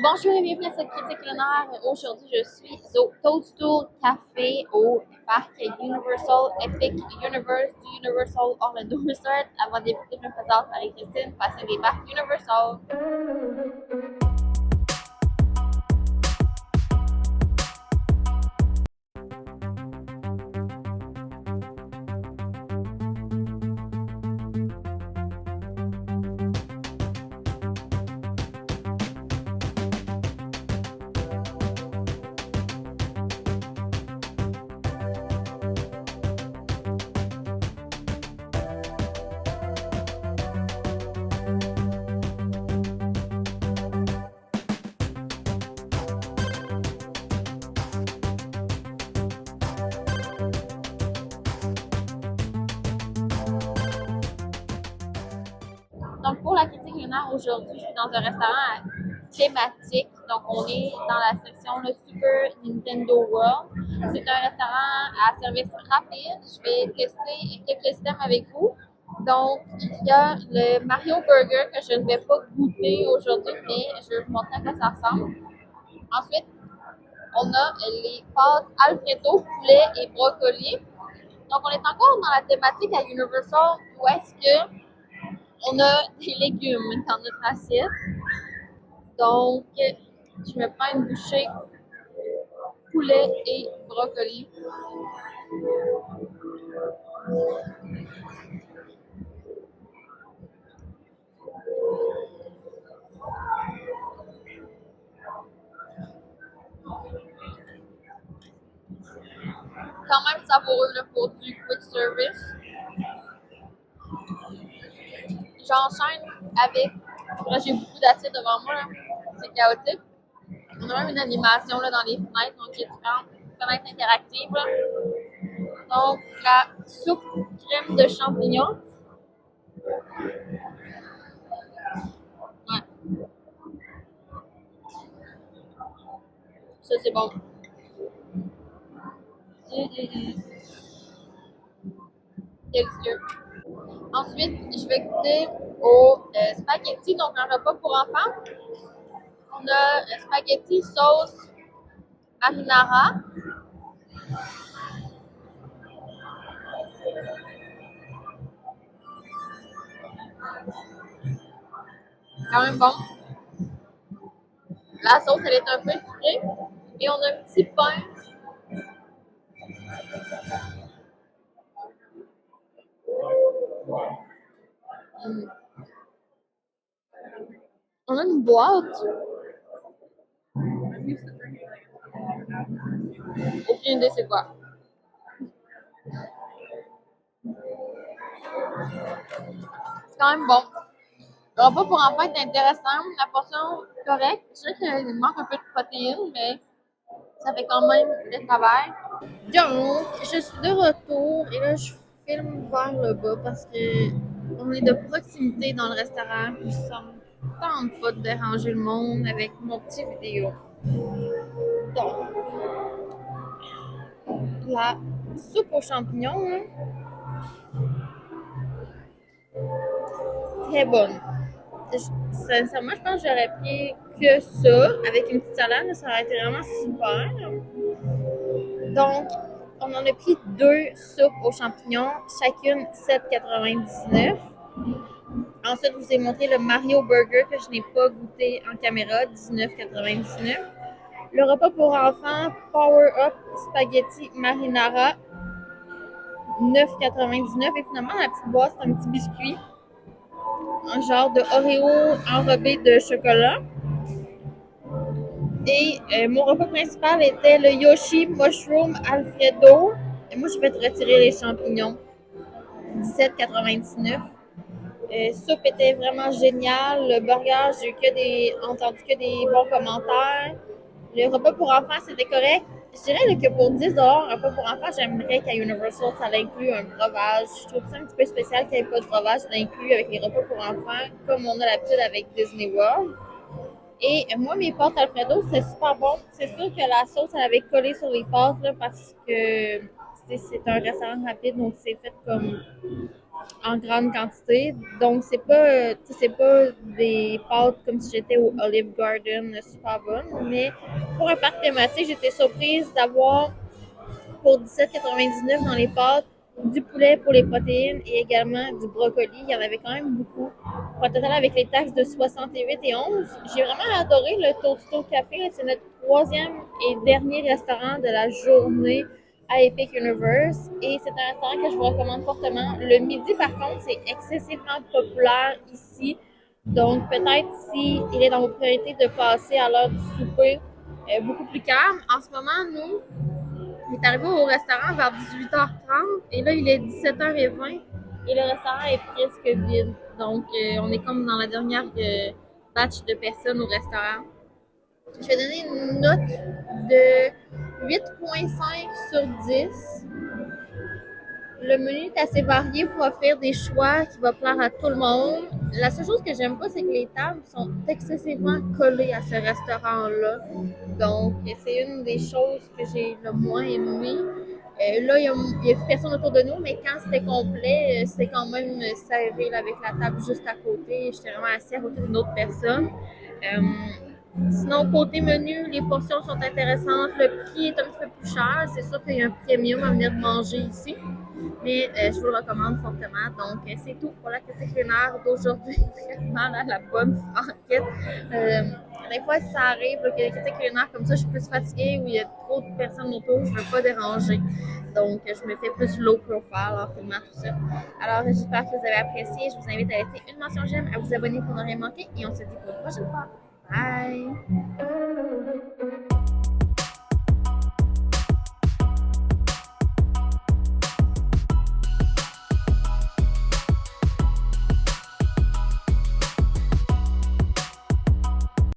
Bonjour et bienvenue à cette critique culinaire. Aujourd'hui, je suis au Toadstool Café au parc Universal Epic Universe du Universal Orlando Resort. Avant de débuter, je me présente Marie-Christine, passion des parcs Universal. Donc, pour la critique culinaire, aujourd'hui, je suis dans un restaurant thématique. Donc, on est dans la section le Super Nintendo World. C'est un restaurant à service rapide. Je vais tester quelques systèmes avec vous. Donc, il y a le Mario Burger que je ne vais pas goûter aujourd'hui, mais je vais vous montrer à quoi ça ressemble. Ensuite, on a les pâtes Alfredo, poulet et brocoli. Donc, on est encore dans la thématique à Universal où est-ce que on a des légumes dans notre assiette. Donc, je me prends une bouchée poulet et brocoli. Quand même savoureux là, pour du quick service. J'enchaîne avec. Là, j'ai beaucoup d'assiettes devant moi. C'est chaotique. On a même une animation là, dans les fenêtres, donc il y a différentes fenêtres interactives. Là. Donc, la soupe crème de champignons. Ouais. Ça, c'est bon. Délicieux. Ensuite, je vais goûter au spaghetti, donc un repas pour enfants. On a spaghetti sauce marinara. Quand même bon. La sauce, elle est un peu sucrée. Et on a un petit pain. On a une boîte. Aucune idée c'est quoi. C'est quand même bon. Le repas pour enfants est intéressant. La portion est correcte. Je sais qu'il manque un peu de protéines, mais ça fait quand même le travail. Donc, je suis de retour et là, je filme vers le bas parce que on est de proximité dans le restaurant. Puis ça me tente pas de déranger le monde avec mon petit vidéo. Donc, la soupe aux champignons, hein, très bonne. Sincèrement, je pense que j'aurais pris que ça avec une petite salade, ça aurait été vraiment super. Donc, on en a pris 2 soupes aux champignons, chacune 7,99. Ensuite, je vous ai montré le Mario Burger que je n'ai pas goûté en caméra, 19,99. Le repas pour enfants, Power Up Spaghetti Marinara, 9,99. Et finalement, la petite boîte, c'est un petit biscuit, un genre de Oreo enrobé de chocolat. Et mon repas principal était le Yoshi Mushroom Alfredo. Et moi, je vais te retirer les champignons. 17,99. Soupe était vraiment génial. Le burger, j'ai entendu que des bons commentaires. Le repas pour enfants, c'était correct. Je dirais que pour 10 un repas pour enfants, j'aimerais qu'à Universal, ça inclut un breuvage. Je trouve ça un petit peu spécial qu'il n'y ait pas de breuvage inclus avec les repas pour enfants, comme on a l'habitude avec Disney World. Et moi, mes pâtes Alfredo, c'est super bon. C'est sûr que la sauce, elle avait collé sur les pâtes là, parce que c'est un restaurant rapide, donc c'est fait comme en grande quantité. Donc, c'est pas des pâtes comme si j'étais au Olive Garden super bonnes, mais pour un parc thématique, j'étais surprise d'avoir pour 17,99 dans les pâtes du poulet pour les protéines et également du brocoli. Il y en avait quand même beaucoup. Pour un total avec les taxes de 68 et 11. J'ai vraiment adoré le Tosto Café. C'est notre troisième et dernier restaurant de la journée à Epic Universe. Et c'est un restaurant que je vous recommande fortement. Le midi, par contre, c'est excessivement populaire ici. Donc, peut-être si il est dans vos priorités de passer à l'heure du souper beaucoup plus calme. En ce moment, nous, on est arrivé au restaurant vers 18h30 et là, il est 17h20 et le restaurant est presque vide. Donc, on est comme dans la dernière batch de personnes au restaurant. Je vais donner une note de 8,5 sur 10. Le menu est assez varié pour offrir des choix qui vont plaire à tout le monde. La seule chose que j'aime pas, c'est que les tables sont excessivement collées à ce restaurant-là. Donc, c'est une des choses que j'ai le moins aimé. Là, il y a personne autour de nous, mais quand c'était complet, c'était quand même serré là, avec la table juste à côté. J'étais vraiment assise à côté d'une autre personne. Sinon, côté menu, les portions sont intéressantes. Le prix est un petit peu plus cher. C'est sûr qu'il y a un premium à venir manger ici. Mais je vous le recommande fortement. Donc, c'est tout pour la critique culinaire d'aujourd'hui. Vraiment la bonne franquette. Des fois, si ça arrive qu'il y a des critiques culinaires comme ça, je suis plus fatiguée ou il y a trop de personnes autour, je ne veux pas déranger. Donc, je me fais plus low profile en filmant tout ça. Alors, j'espère que vous avez apprécié. Je vous invite à laisser une mention j'aime, à vous abonner pour ne rien manquer et on se dit pour une prochaine fois. Bye!